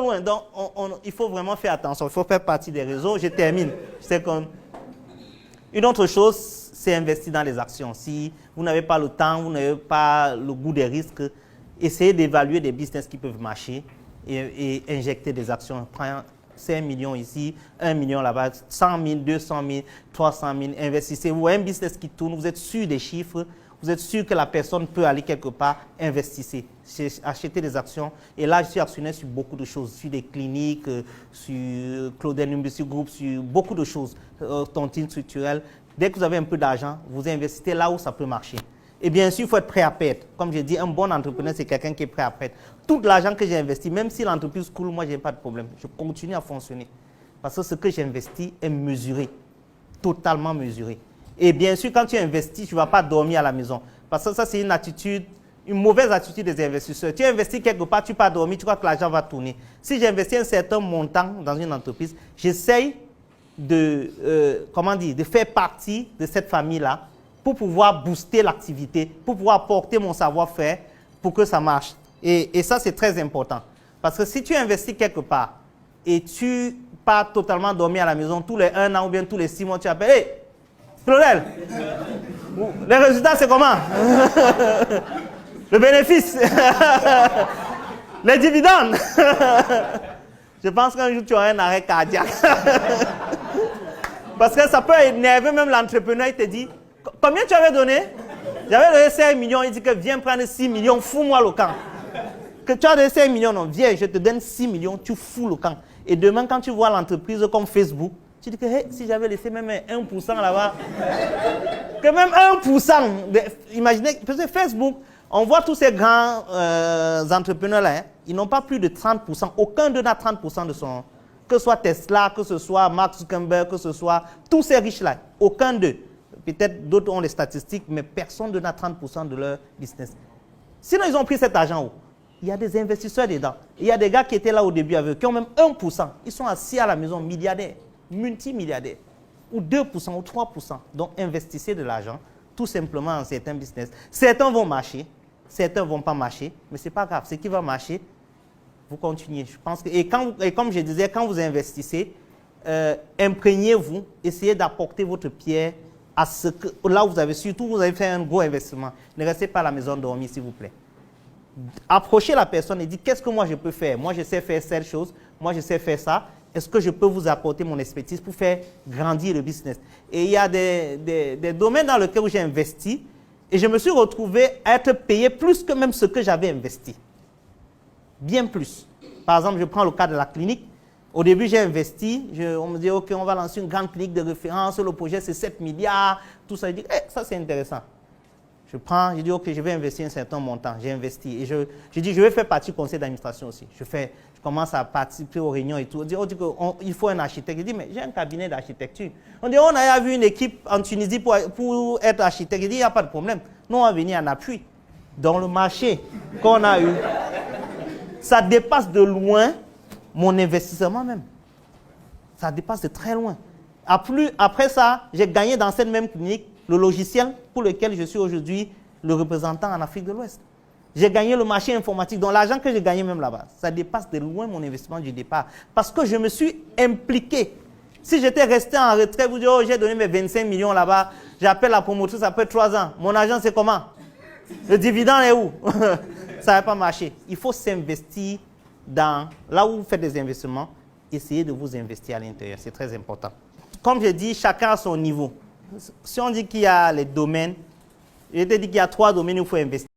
loin. Donc, il faut vraiment faire attention. Il faut faire partie des réseaux. Je termine. Une autre chose, c'est investir dans les actions. Si vous n'avez pas le temps, vous n'avez pas le goût des risques, essayez d'évaluer des business qui peuvent marcher et injecter des actions. Prenez 5 millions ici, 1 million là-bas, 100 000, 200 000, 300 000, investissez. Vous voyez un business qui tourne, vous êtes sûr des chiffres, vous êtes sûr que la personne peut aller quelque part, investissez. Achetez des actions. Et là, je suis actionnaire sur beaucoup de choses, sur des cliniques, sur Claudel Numbusi Group, sur beaucoup de choses, tontine structurelle. Dès que vous avez un peu d'argent, vous investissez là où ça peut marcher. Et bien sûr, il faut être prêt à perdre. Comme je dis, un bon entrepreneur, c'est quelqu'un qui est prêt à perdre. Tout l'argent que j'ai investi, même si l'entreprise coule, moi, je n'ai pas de problème. Je continue à fonctionner. Parce que ce que j'ai investi est mesuré, totalement mesuré. Et bien sûr, quand tu investis, tu ne vas pas dormir à la maison. Parce que ça, c'est une attitude, une mauvaise attitude des investisseurs. Tu investis quelque part, tu ne vas pas dormir, tu crois que l'argent va tourner. Si j'ai investi un certain montant dans une entreprise, j'essaye de faire partie de cette famille-là pour pouvoir booster l'activité, pour pouvoir apporter mon savoir-faire pour que ça marche. Et ça, c'est très important. Parce que si tu investis quelque part et tu pars totalement dormir à la maison tous les 1 an ou bien tous les 6 mois, tu appelles, hey, Claudel, les résultats, c'est comment? Le bénéfice, les dividendes. Je pense qu'un jour, tu auras un arrêt cardiaque. Parce que ça peut énerver même l'entrepreneur, il te dit, combien tu avais donné? J'avais donné 5 millions, il dit que viens prendre 6 millions, fous-moi le camp. Que tu as donné 5 millions, non, viens, je te donne 6 millions, tu fous le camp. Et demain, quand tu vois l'entreprise comme Facebook, tu dis que hey, si j'avais laissé même 1% là-bas, que même 1%, imaginez, parce que Facebook, on voit tous ces grands entrepreneurs-là, hein, ils n'ont pas plus de 30%, aucun d'eux n'a 30% de son, que ce soit Tesla, que ce soit Mark Zuckerberg, que ce soit tous ces riches-là, aucun d'eux. Peut-être d'autres ont les statistiques, mais personne n'a 30% de leur business. Sinon, ils ont pris cet argent où? Il y a des investisseurs dedans. Il y a des gars qui étaient là au début avec eux, qui ont même 1%. Ils sont assis à la maison, milliardaires, multimilliardaires, ou 2% ou 3%. Donc, investissez de l'argent, tout simplement en certains business. Certains vont marcher, certains ne vont pas marcher, mais ce n'est pas grave. Ce qui va marcher, vous continuez. Je pense que, et comme je disais, quand vous investissez, imprégnez-vous, essayez d'apporter votre pierre à ce que, là où vous avez, surtout vous avez fait un gros investissement. Ne restez pas à la maison dormir, s'il vous plaît. Approchez la personne et dites, qu'est-ce que moi je peux faire? Moi, je sais faire cette chose, moi, je sais faire ça. Est-ce que je peux vous apporter mon expertise pour faire grandir le business? Et il y a des domaines dans lesquels j'ai investi et je me suis retrouvé à être payé plus que même ce que j'avais investi. Bien plus. Par exemple, je prends le cas de la clinique. Au début, j'ai investi, on me dit, OK, on va lancer une grande clinique de référence, le projet c'est 7 milliards, tout ça. Je dis, ça c'est intéressant. Je dis, OK, je vais investir un certain montant. J'ai investi et je dis, je vais faire partie du conseil d'administration aussi. Je commence à participer aux réunions et tout. On dit qu'il faut un architecte. Je dis, mais j'ai un cabinet d'architecture. On dit, on a vu une équipe en Tunisie pour être architecte. Je dis, il n'y a pas de problème. Nous, on va venir en appui. Dans le marché qu'on a eu, ça dépasse de loin mon investissement même. Ça dépasse de très loin. Après ça, j'ai gagné dans cette même clinique le logiciel pour lequel je suis aujourd'hui le représentant en Afrique de l'Ouest. J'ai gagné le marché informatique, donc l'argent que j'ai gagné même là-bas, ça dépasse de loin mon investissement du départ. Parce que je me suis impliqué. Si j'étais resté en retrait, vous dites, oh, j'ai donné mes 25 millions là-bas, j'appelle la promotrice après 3 ans. Mon argent, c'est comment? Le dividende est où? Ça ne va pas marcher. Il faut s'investir là où vous faites des investissements, essayez de vous investir à l'intérieur. C'est très important. Comme je dis, chacun a son niveau. Si on dit qu'il y a les domaines, je te dis qu'il y a 3 domaines où il faut investir.